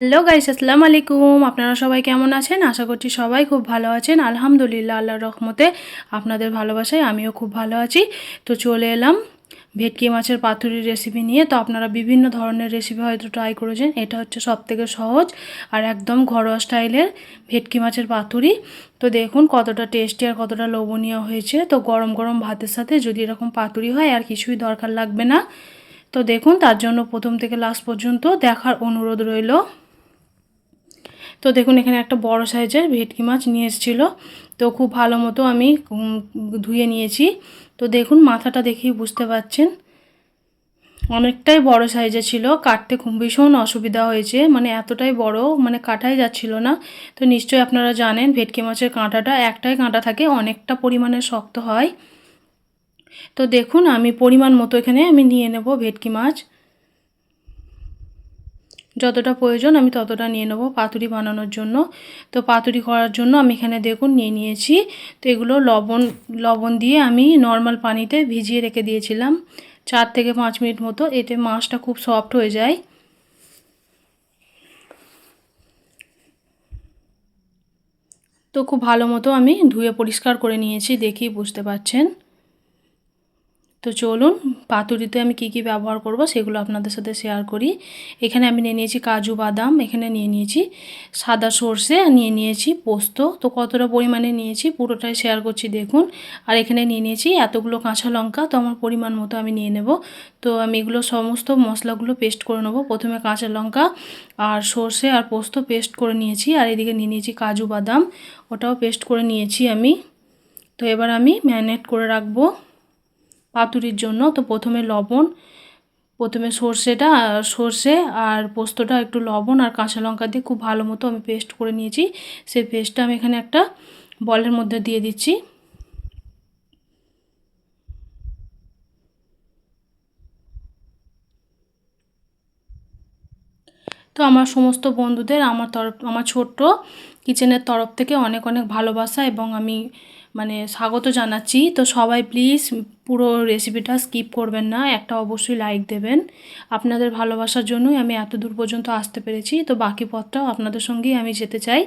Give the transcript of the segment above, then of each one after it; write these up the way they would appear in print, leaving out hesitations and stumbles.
Hello guys, আসসালামু আলাইকুম। আপনারা সবাই কেমন আছেন? আশা করছি সবাই খুব ভালো আছেন। আলহামদুলিল্লাহ, আল্লাহর রহমতে আপনাদের ভালোবাসায় আমিও খুব ভালো আছি। তো চলে এলাম ভেটকি মাছের পাতুরির রেসিপি নিয়ে। তো আপনারা বিভিন্ন ধরনের রেসিপি হয়তো ট্রাই করেছেন, এটা হচ্ছে সবথেকে সহজ আর একদম ঘরোয়া স্টাইলের ভেটকি মাছের পাতুরি। তো দেখুন কতটা টেস্টি আর কতটা লোভনীয় হয়েছে। তো গরম গরম ভাতের সাথে যদি এরকম পাতুরি হয় আর কিছুই দরকার লাগবে না। তো দেখুন, তার জন্য প্রথম থেকে লাস্ট পর্যন্ত দেখার অনুরোধ রইল। তো দেখুন, এখানে একটা বড় সাইজের ভেটকি মাছ নিয়ে এসেছিলো। তো খুব ভালো মতো আমি ধুয়ে নিয়েছি। তো দেখুন, মাথাটা দেখেই বুঝতে পারছেন অনেকটাই বড় সাইজে ছিল। কাটতে খুব ভীষণ অসুবিধা হয়েছে, মানে এতটাই বড়, মানে কাটাই যাচ্ছিল না। তো নিশ্চয়ই আপনারা জানেন ভেটকি মাছের কাঁটাটা একটাই কাঁটা থাকে, অনেকটা পরিমাণে শক্ত হয়। তো দেখুন, আমি পরিমাণ মতো এখানে আমি নিয়ে নেব ভেটকি মাছ। যতটা প্রয়োজন আমি ততটা নিয়ে নেব পাতুরি বানানোর জন্য। তো পাতুরি করার জন্য আমি এখানে দেখুন নিয়ে নিয়েছি। তো এগুলো লবণ দিয়ে আমি নর্মাল পানিতে ভিজিয়ে রেখে দিয়েছিলাম 4 থেকে 5 মিনিট মতো। এতে মাছটা খুব সফট হয়ে যায়। তো খুব ভালো মতো আমি ধুয়ে পরিষ্কার করে নিয়েছি, দেখেই বুঝতে পারছেন। তো চলুন, পাতুরিতে আমি কি কি ব্যবহার করব সেগুলো আপনাদের সাথে শেয়ার করি। এখানে আমি নিয়ে নিয়েছি কাজু বাদাম, এখানে নিয়ে নিয়েছি সাদা সর্ষে, নিয়ে নিয়েছি পোস্ত। তো কতটা পরিমাণে নিয়েছি পুরোটাই শেয়ার করছি দেখুন। আর এখানে নিয়ে নিয়েছি এতগুলো কাঁচা লঙ্কা। তো আমার পরিমাণ মতো আমি নিয়ে নেব। তো আমি এগুলো সমস্ত মশলাগুলো পেস্ট করে নেব। প্রথমে কাঁচা লঙ্কা আর সর্ষে আর পোস্ত পেস্ট করে নিয়েছি। আর এদিকে নিয়ে নিয়েছি কাজু বাদাম, ওটাও পেস্ট করে নিয়েছি আমি। তো এবার আমি ম্যারিনেট করে রাখবো পাতুরির জন্য। তো প্রথমে সর্ষে আর পোস্তটা একটু লবণ আর কাঁচা লঙ্কা দিয়ে খুব ভালো মতো আমি পেস্ট করে নিয়েছি। সেই পেস্টটা আমি এখানে একটা বলের মধ্যে দিয়ে দিচ্ছি। তো আমার সমস্ত বন্ধুদের আমার ছোট্ট কিচেনের তরফ থেকে অনেক অনেক ভালোবাসা এবং আমি স্বাগত জানাচ্ছি। তো সবাই প্লিজ পুরো রেসিপিটা স্কিপ করবেন না, একটা অবশ্যই লাইক দেবেন। আপনাদের ভালোবাসার জন্যই আমি এত দূর পর্যন্ত আসতে পেরেছি। তো বাকি পথটাও আপনাদের সঙ্গেই আমি যেতে চাই।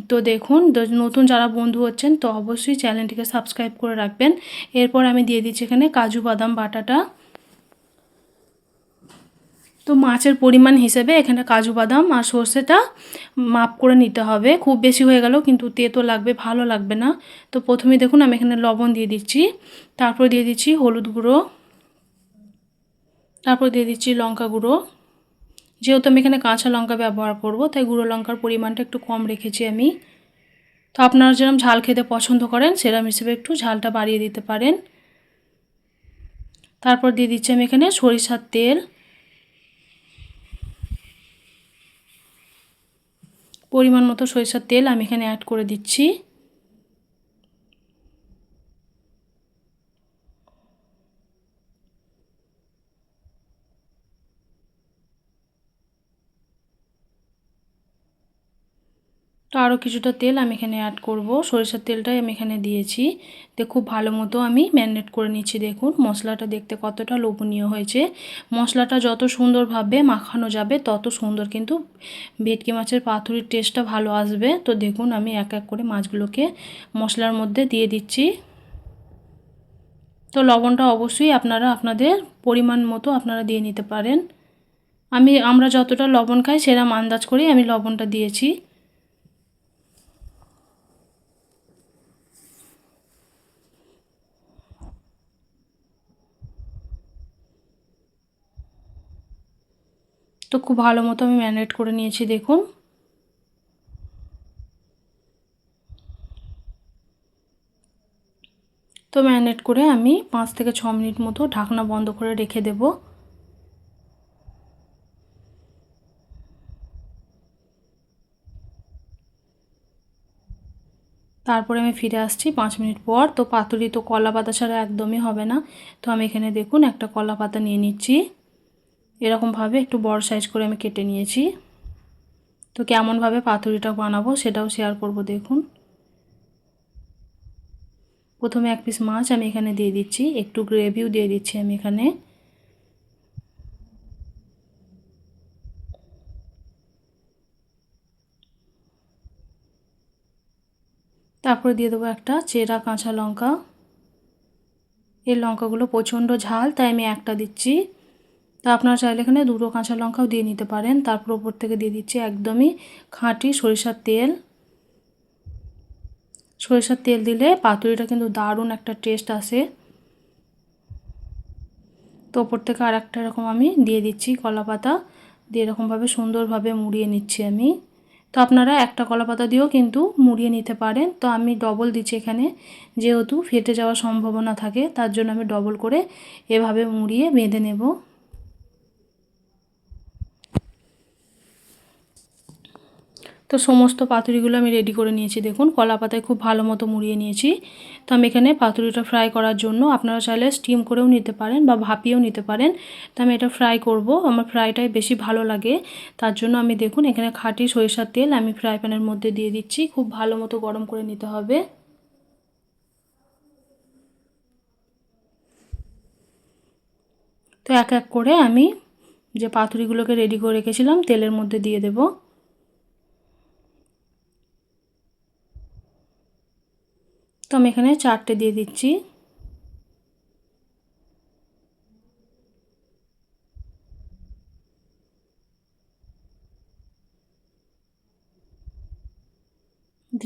তো দেখুন, নতুন যারা বন্ধু হচ্ছেন তো অবশ্যই চ্যানেলটিকে সাবস্ক্রাইব করে রাখবেন। এরপর আমি দিয়ে দিচ্ছি এখানে কাজু বাদাম বাটাটা। তো মাছের পরিমাণ হিসেবে এখানে কাজু বাদাম আর সর্ষেটা মাপ করে নিতে হবে। খুব বেশি হয়ে গেলেও কিন্তু তেতো লাগবে, ভালো লাগবে না। তো প্রথমে দেখুন আমি এখানে লবণ দিয়ে দিচ্ছি, তারপর দিয়ে দিচ্ছি হলুদ গুঁড়ো, তারপর দিয়ে দিচ্ছি লঙ্কা গুঁড়ো। যেহেতু আমি এখানে কাঁচা লঙ্কা ব্যবহার করব তাই গুঁড়ো লঙ্কার পরিমাণটা একটু কম রেখেছি আমি। তো আপনারা যেরকম ঝাল খেতে পছন্দ করেন সেরকম হিসেবে একটু ঝালটা বাড়িয়ে দিতে পারেন। তারপর দিয়ে দিচ্ছি আমি এখানে সরিষার তেল, পরিমাণ মতো সরিষার তেল আমি এখানে অ্যাড করে দিচ্ছি। তো আরও কিছুটা তেল আমি এখানে অ্যাড করব, সরিষার তেলটাই আমি এখানে দিয়েছি। তো খুব ভালো মতো আমি ম্যারিনেট করে নিচ্ছি। দেখুন মশলাটা দেখতে কতটা লোভনীয় হয়েছে। মশলাটা যত সুন্দরভাবে মাখানো যাবে তত সুন্দর কিন্তু ভেটকি মাছের পাতুরির টেস্টটা ভালো আসবে। তো দেখুন আমি এক এক করে মাছগুলোকে মশলার মধ্যে দিয়ে দিচ্ছি। তো লবণটা অবশ্যই আপনারা আপনাদের পরিমাণ মতো আপনারা দিয়ে নিতে পারেন। আমরা যতটা লবণ খাই সেরকম আন্দাজ করেই আমি লবণটা দিয়েছি। তো খুব ভালো মতো আমি ম্যারিনেট করে নিয়েছি দেখুন। তো ম্যারিনেট করে আমি 5 থেকে 6 মিনিট মতো ঢাকনা বন্ধ করে রেখে দেব। তারপরে আমি ফিরে আসছি 5 মিনিট পর। তো পাতুরি তো কলা পাতা ছাড়া একদমই হবে না। তো আমি এখানে দেখুন একটা কলা পাতা নিয়ে নিচ্ছি, এরকমভাবে একটু বড় সাইজ করে আমি কেটে নিয়েছি। তো কেমনভাবে পাতুরিটা বানাবো সেটাও শেয়ার করব দেখুন। প্রথমে এক পিস মাছ আমি এখানে দিয়ে দিচ্ছি, একটু গ্রেভিও দিয়ে দিচ্ছি আমি এখানে। তারপরে দিয়ে দেবো একটা চেরা কাঁচা লঙ্কা। এই লঙ্কাগুলো প্রচণ্ড ঝাল, তাই আমি একটা দিচ্ছি। তা আপনারা চাইলে এখানে দুটো কাঁচা লঙ্কাও দিয়ে নিতে পারেন। তারপর ওপর থেকে দিয়ে দিচ্ছি একদমই খাঁটি সরিষার তেল। সরিষার তেল দিলে পাতুরিটা কিন্তু দারুণ একটা টেস্ট আসে। তো ওপর থেকে আর একটা এরকম আমি দিয়ে দিচ্ছি কলা পাতা, দিয়ে এরকমভাবে সুন্দরভাবে মুড়িয়ে নিচ্ছি আমি। তো আপনারা একটা কলা পাতা দিয়েও কিন্তু মুড়িয়ে নিতে পারেন। তো আমি ডবল দিচ্ছি এখানে, যেহেতু ফেটে যাওয়ার সম্ভাবনা থাকে, তার জন্য আমি ডবল করে এভাবে মুড়িয়ে বেঁধে নেব। তো সমস্ত পাতুরিগুলো আমি রেডি করে নিয়েছি। দেখুন কলা পাতায় খুব ভালো মতো মুড়িয়ে নিয়েছি। তো আমি এখানে পাতুরিটা ফ্রাই করার জন্য, আপনারা চাইলে স্টিম করেও নিতে পারেন বা ভাপিয়েও নিতে পারেন। তো আমি এটা ফ্রাই করব, আমার ফ্রাইটাই বেশি ভালো লাগে। তার জন্য আমি দেখুন এখানে খাঁটি সরিষার তেল আমি ফ্রাই প্যানের মধ্যে দিয়ে দিচ্ছি। খুব ভালো মতো গরম করে নিতে হবে। তো এক এক করে আমি যে পাতুরিগুলোকে রেডি করে রেখেছিলাম তেলের মধ্যে দিয়ে দেব। তো আমি এখানে 4টে দিয়ে দিচ্ছি।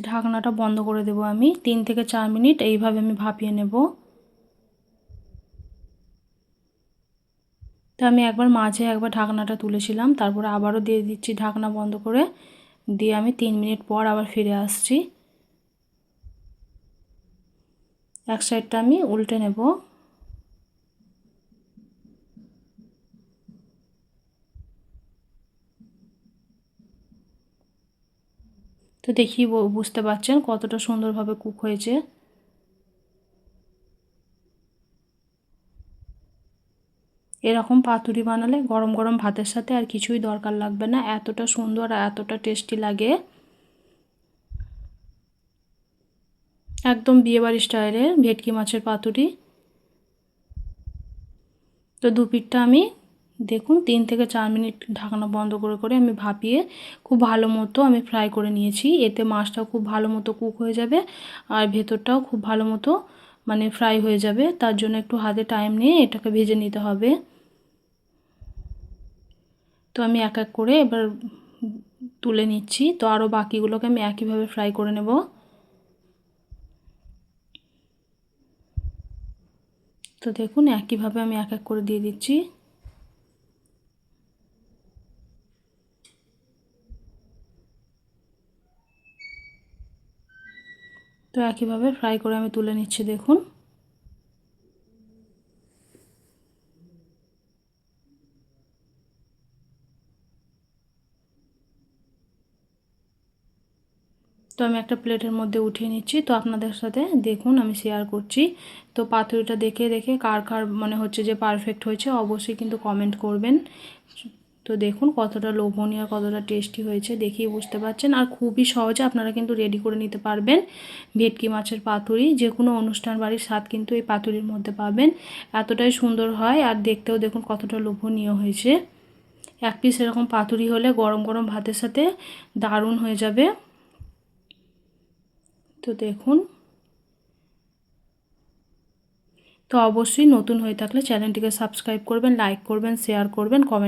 ঢাকনাটা বন্ধ করে দেব আমি। 3 থেকে 4 মিনিট এইভাবে আমি ভাপিয়ে নেব। তো আমি মাঝে একবার ঢাকনাটা তুলেছিলাম, তারপরে আবারও দিয়ে দিচ্ছি ঢাকনা বন্ধ করে, দিয়ে আমি 3 মিনিট পর আবার ফিরে আসছি। এক সাইডটা আমি উল্টে নেব। তো দেখি বুঝতে পারছেন কতটা সুন্দরভাবে কুক হয়েছে। এরকম পাতুরি বানালে গরম গরম ভাতের সাথে আর কিছুই দরকার লাগবে না, এতটা সুন্দর আর এতটা টেস্টি লাগে। একদম বিয়েবাড়ি স্টাইলের ভেটকি মাছের পাতুরি। তো দু পিঠটা আমি দেখুন 3 থেকে 4 মিনিট ঢাকনা বন্ধ করে করে আমি ভাপিয়ে খুব ভালো মতো আমি ফ্রাই করে নিয়েছি। এতে মাছটাও খুব ভালো মতো কুক হয়ে যাবে আর ভেতরটাও খুব ভালো মতো মানে ফ্রাই হয়ে যাবে। তার জন্য একটু হাতে টাইম নিয়ে এটাকে ভেজে নিতে হবে। তো আমি এক এক করে এবার তুলে নিচ্ছি। তো আরও বাকিগুলোকে আমি একইভাবে ফ্রাই করে নেব। তো দেখুন একইভাবে আমি এক এক করে দিয়ে দিচ্ছি। তো একইভাবে ফ্রাই করে আমি তুলে নিচ্ছি দেখুন। তো আমি একটা প্লেটের মধ্যে উঠিয়ে নিচ্ছি। তো আপনাদের সাথে দেখুন আমি শেয়ার করছি। তো পাতুরিটা দেখে দেখে কার কার মনে হচ্ছে যে পারফেক্ট হয়েছে অবশ্যই কিন্তু কমেন্ট করবেন। তো দেখুন কতটা লোভনীয়, কতটা টেস্টি হয়েছে দেখেই বুঝতে পারছেন। আর খুবই সহজে আপনারা কিন্তু রেডি করে নিতে পারবেন ভেটকি মাছের পাতুরি। যে কোনো অনুষ্ঠান বাড়ির স্বাদ কিন্তু এই পাতুরির মধ্যে পাবেন। এতটাই সুন্দর হয় আর দেখতেও দেখুন কতটা লোভনীয় হয়েছে। এক পিস এরকম পাতুরি হলে গরম গরম ভাতের সাথে দারুণ হয়ে যাবে। তো দেখুন, তো অবশ্যই নতুন হয়ে থাকলে চ্যানেলটিকে সাবস্ক্রাইব করবেন, লাইক করবেন, শেয়ার করবেন, কমেন্ট